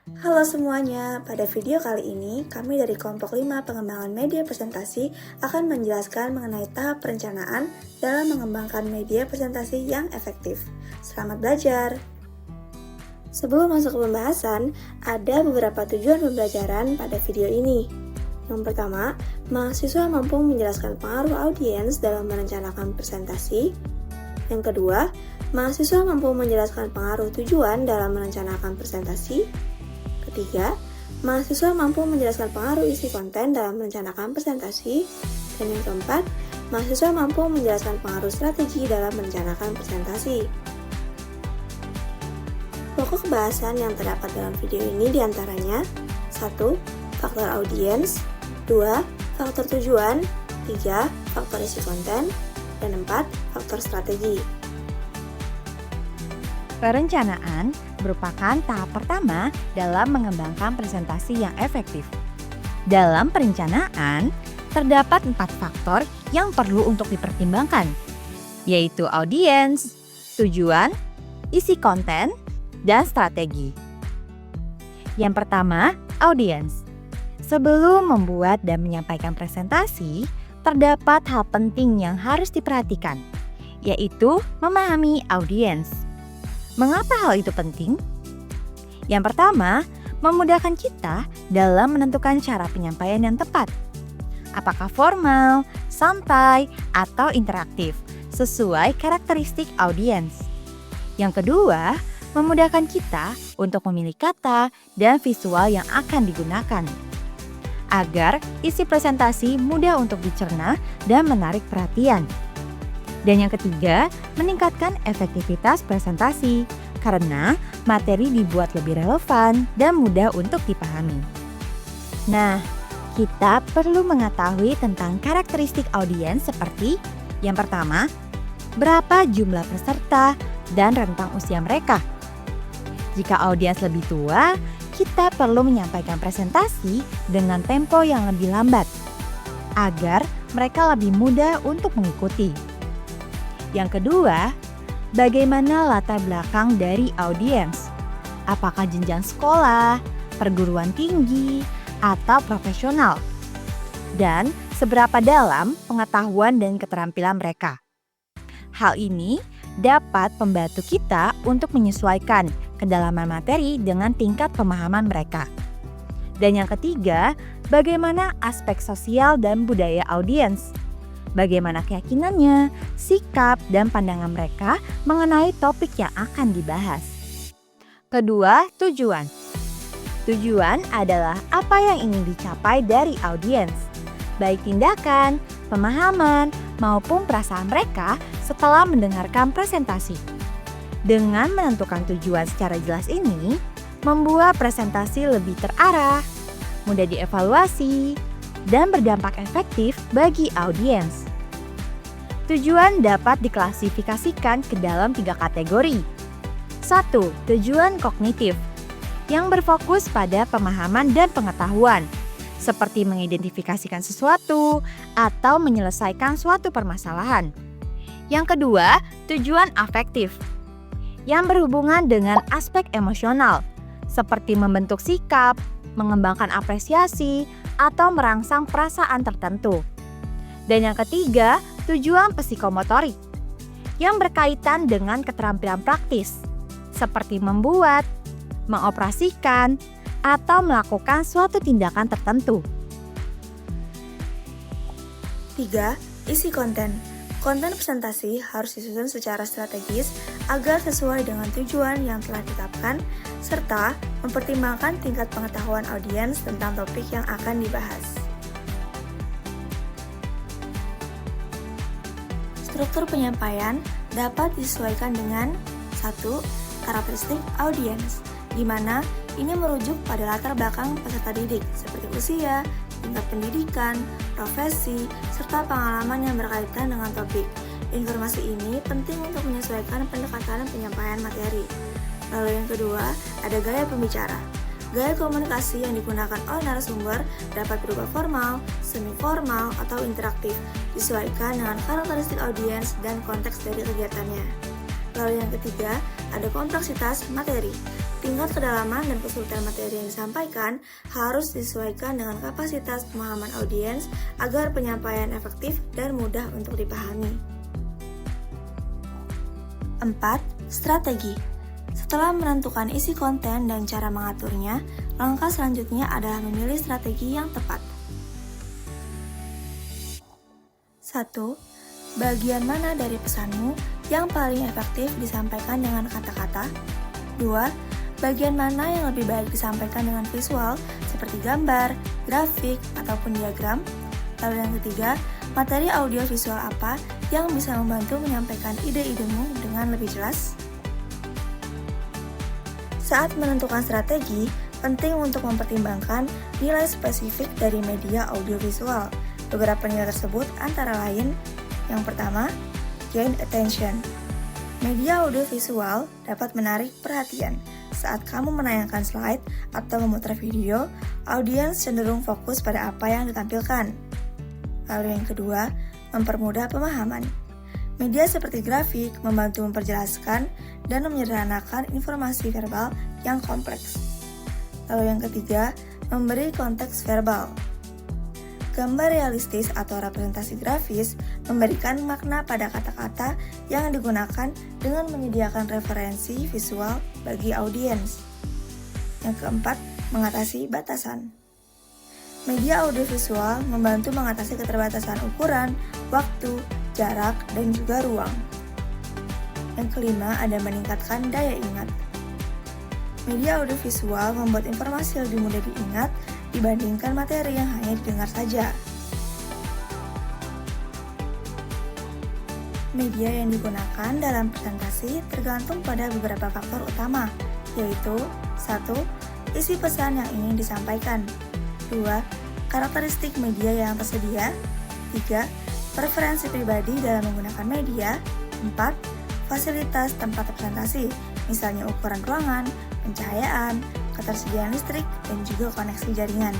Halo semuanya, pada video kali ini kami dari kelompok 5 pengembangan media presentasi akan menjelaskan mengenai tahap perencanaan dalam mengembangkan media presentasi yang efektif. Selamat belajar! Sebelum masuk ke pembahasan, ada beberapa tujuan pembelajaran pada video ini. Yang pertama, mahasiswa mampu menjelaskan pengaruh audiens dalam merencanakan presentasi. Yang kedua, mahasiswa mampu menjelaskan pengaruh tujuan dalam merencanakan presentasi. Ketiga, mahasiswa mampu menjelaskan pengaruh isi konten dalam merencanakan presentasi. Dan yang keempat, mahasiswa mampu menjelaskan pengaruh strategi dalam merencanakan presentasi. Pokok bahasan yang terdapat dalam video ini diantaranya 1. Faktor audiens 2. Faktor tujuan 3. Faktor isi konten dan 4. Faktor strategi. Perencanaan merupakan tahap pertama dalam mengembangkan presentasi yang efektif. Dalam perencanaan, terdapat 4 faktor yang perlu untuk dipertimbangkan, yaitu audiens, tujuan, isi konten, dan strategi. Yang pertama, audiens. Sebelum membuat dan menyampaikan presentasi, terdapat hal penting yang harus diperhatikan, yaitu memahami audiens. Mengapa hal itu penting? Yang pertama, memudahkan kita dalam menentukan cara penyampaian yang tepat. Apakah formal, santai, atau interaktif, sesuai karakteristik audiens. Yang kedua, memudahkan kita untuk memilih kata dan visual yang akan digunakan, agar isi presentasi mudah untuk dicerna dan menarik perhatian. Dan yang ketiga, meningkatkan efektivitas presentasi karena materi dibuat lebih relevan dan mudah untuk dipahami. Nah, kita perlu mengetahui tentang karakteristik audiens seperti yang pertama, berapa jumlah peserta dan rentang usia mereka. Jika audiens lebih tua, kita perlu menyampaikan presentasi dengan tempo yang lebih lambat agar mereka lebih mudah untuk mengikuti. Yang kedua, bagaimana latar belakang dari audiens? Apakah jenjang sekolah, perguruan tinggi, atau profesional? Dan seberapa dalam pengetahuan dan keterampilan mereka? Hal ini dapat membantu kita untuk menyesuaikan kedalaman materi dengan tingkat pemahaman mereka. Dan yang ketiga, bagaimana aspek sosial dan budaya audiens? Bagaimana keyakinannya, sikap, dan pandangan mereka mengenai topik yang akan dibahas. Kedua, tujuan. Tujuan adalah apa yang ingin dicapai dari audiens, baik tindakan, pemahaman, maupun perasaan mereka setelah mendengarkan presentasi. Dengan menentukan tujuan secara jelas ini, membuat presentasi lebih terarah, mudah dievaluasi, dan berdampak efektif bagi audiens. Tujuan dapat diklasifikasikan ke dalam 3 kategori. 1. Tujuan kognitif, yang berfokus pada pemahaman dan pengetahuan, seperti mengidentifikasikan sesuatu atau menyelesaikan suatu permasalahan. Yang kedua, tujuan afektif, yang berhubungan dengan aspek emosional, seperti membentuk sikap, mengembangkan apresiasi, atau merangsang perasaan tertentu. Dan yang ketiga, tujuan psikomotorik, yang berkaitan dengan keterampilan praktis, seperti membuat, mengoperasikan, atau melakukan suatu tindakan tertentu. 3. Isi konten. Konten presentasi harus disusun secara strategis agar sesuai dengan tujuan yang telah ditetapkan, serta mempertimbangkan tingkat pengetahuan audiens tentang topik yang akan dibahas. Struktur penyampaian dapat disesuaikan dengan 1. Karakteristik audiens, di mana ini merujuk pada latar belakang peserta didik seperti usia, tingkat pendidikan, profesi, serta pengalaman yang berkaitan dengan topik. Informasi ini penting untuk menyesuaikan pendekatan penyampaian materi. Lalu yang kedua, ada gaya pembicara. Gaya komunikasi yang digunakan oleh narasumber dapat berupa formal, semi-formal, atau interaktif, disesuaikan dengan karakteristik audiens dan konteks dari kegiatannya. Lalu yang ketiga, ada kompleksitas materi. Tingkat kedalaman dan kesulitan materi yang disampaikan harus disesuaikan dengan kapasitas pemahaman audiens agar penyampaian efektif dan mudah untuk dipahami. 4. Strategi. Setelah menentukan isi konten dan cara mengaturnya, langkah selanjutnya adalah memilih strategi yang tepat. 1. Bagian mana dari pesanmu yang paling efektif disampaikan dengan kata-kata? 2. Bagian mana yang lebih baik disampaikan dengan visual seperti gambar, grafik, ataupun diagram? Lalu yang ketiga, materi audio visual apa yang bisa membantu menyampaikan ide-idemu dengan lebih jelas? Saat menentukan strategi, penting untuk mempertimbangkan nilai spesifik dari media audiovisual. Beberapa nilai tersebut antara lain, yang pertama, gain attention. Media audiovisual dapat menarik perhatian. Saat kamu menayangkan slide atau memutar video, audiens cenderung fokus pada apa yang ditampilkan. Lalu yang kedua, mempermudah pemahaman. Media seperti grafik membantu memperjelaskan dan menyederhanakan informasi verbal yang kompleks. Lalu yang ketiga, memberi konteks verbal. Gambar realistis atau representasi grafis memberikan makna pada kata-kata yang digunakan dengan menyediakan referensi visual bagi audiens. Yang keempat, mengatasi batasan. Media audiovisual membantu mengatasi keterbatasan ukuran, waktu, jarak, dan juga ruang. Yang kelima, ada meningkatkan daya ingat. Media audiovisual membuat informasi lebih mudah diingat dibandingkan materi yang hanya didengar saja. Media yang digunakan dalam presentasi tergantung pada beberapa faktor utama, yaitu 1. Isi pesan yang ingin disampaikan. 2. Karakteristik media yang tersedia. 3. Preferensi pribadi dalam menggunakan media. 4. Fasilitas tempat presentasi, misalnya ukuran ruangan, pencahayaan, ketersediaan listrik, dan juga koneksi jaringan.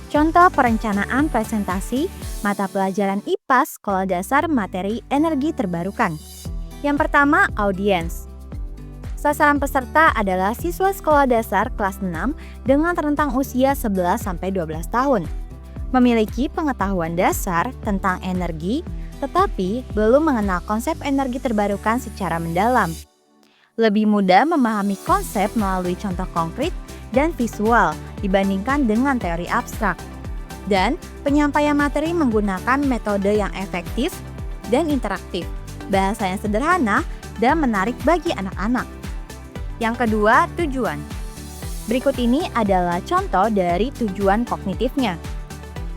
Contoh perencanaan presentasi mata pelajaran IPA Sekolah Dasar Materi Energi Terbarukan. Yang pertama, audiens. Sasaran peserta adalah siswa sekolah dasar kelas 6 dengan rentang usia 11-12 tahun. Memiliki pengetahuan dasar tentang energi, tetapi belum mengenal konsep energi terbarukan secara mendalam. Lebih mudah memahami konsep melalui contoh konkret dan visual dibandingkan dengan teori abstrak. Dan penyampaian materi menggunakan metode yang efektif dan interaktif, bahasa yang sederhana dan menarik bagi anak-anak. Yang kedua, tujuan. Berikut ini adalah contoh dari tujuan kognitifnya.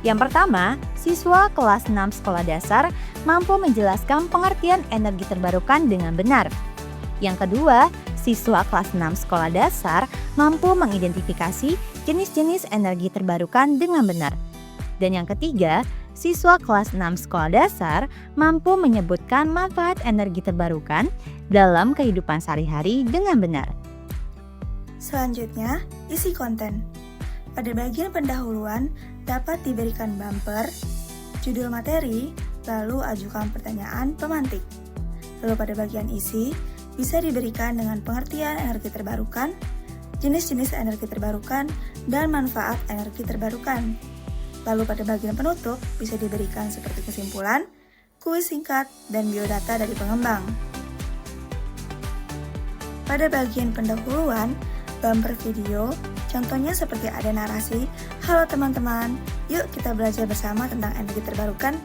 Yang pertama, siswa kelas 6 sekolah dasar mampu menjelaskan pengertian energi terbarukan dengan benar. Yang kedua, siswa kelas 6 sekolah dasar mampu mengidentifikasi jenis-jenis energi terbarukan dengan benar. Dan yang ketiga, siswa kelas 6 sekolah dasar mampu menyebutkan manfaat energi terbarukan dalam kehidupan sehari-hari dengan benar. Selanjutnya, isi konten. Pada bagian pendahuluan dapat diberikan bumper, judul materi, lalu ajukan pertanyaan pemantik. Lalu pada bagian isi, bisa diberikan dengan pengertian energi terbarukan, jenis-jenis energi terbarukan, dan manfaat energi terbarukan. Lalu pada bagian penutup bisa diberikan seperti kesimpulan, kuis singkat, dan biodata dari pengembang. Pada bagian pendahuluan, bumper video, contohnya seperti ada narasi, "Halo teman-teman, yuk kita belajar bersama tentang energi terbarukan."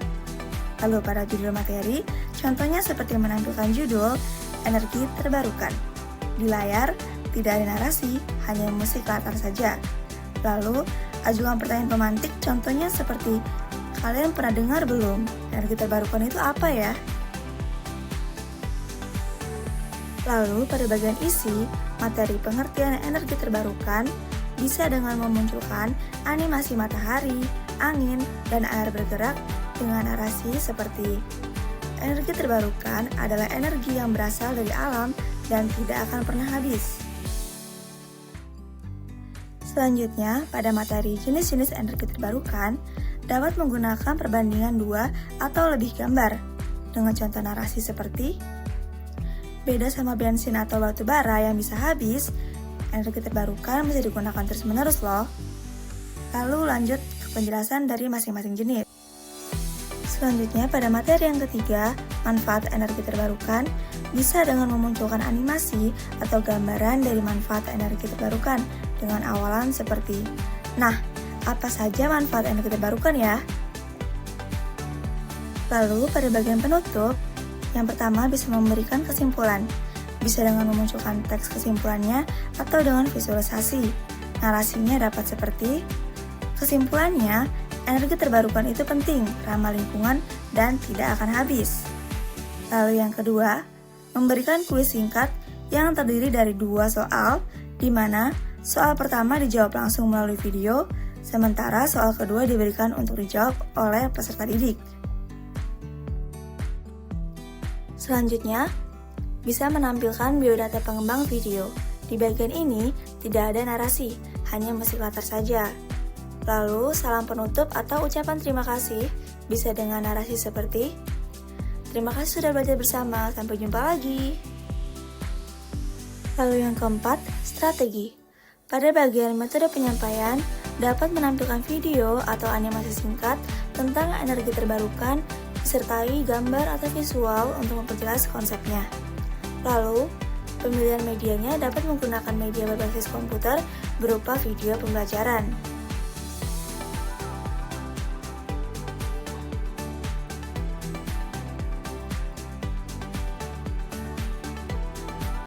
Lalu pada judul materi, contohnya seperti menampilkan judul, "Energi Terbarukan." Di layar, tidak ada narasi, hanya musik latar saja. Lalu, ajukan pertanyaan pemantik, contohnya seperti, "Kalian pernah dengar belum? Energi terbarukan itu apa ya?" Lalu, pada bagian isi, materi pengertian energi terbarukan bisa dengan memunculkan animasi matahari, angin, dan air bergerak dengan narasi seperti, "Energi terbarukan adalah energi yang berasal dari alam dan tidak akan pernah habis." Selanjutnya, pada materi jenis-jenis energi terbarukan, dapat menggunakan perbandingan 2 atau lebih gambar. dengan contoh narasi seperti beda sama bensin atau batu bara yang bisa habis, energi terbarukan bisa digunakan terus-menerus loh. Lalu lanjut ke penjelasan dari masing-masing jenis. Selanjutnya pada materi yang ketiga, manfaat energi terbarukan bisa dengan memunculkan animasi atau gambaran dari manfaat energi terbarukan dengan awalan seperti, nah, apa saja manfaat energi terbarukan ya? Lalu pada bagian penutup, yang pertama bisa memberikan kesimpulan, bisa dengan memunculkan teks kesimpulannya atau dengan visualisasi. Narasinya dapat seperti, kesimpulannya, energi terbarukan itu penting, ramah lingkungan, dan tidak akan habis. Lalu yang kedua, memberikan kuis singkat yang terdiri dari 2 soal, di mana soal pertama dijawab langsung melalui video, sementara soal kedua diberikan untuk dijawab oleh peserta didik. Selanjutnya, bisa menampilkan biodata pengembang video. Di bagian ini tidak ada narasi, hanya musik latar saja. Lalu, salam penutup atau ucapan terima kasih bisa dengan narasi seperti, terima kasih sudah belajar bersama, sampai jumpa lagi. Lalu yang keempat, strategi. Pada bagian metode penyampaian, dapat menampilkan video atau animasi singkat tentang energi terbarukan, disertai gambar atau visual untuk memperjelas konsepnya. Lalu, pemilihan medianya dapat menggunakan media berbasis komputer berupa video pembelajaran.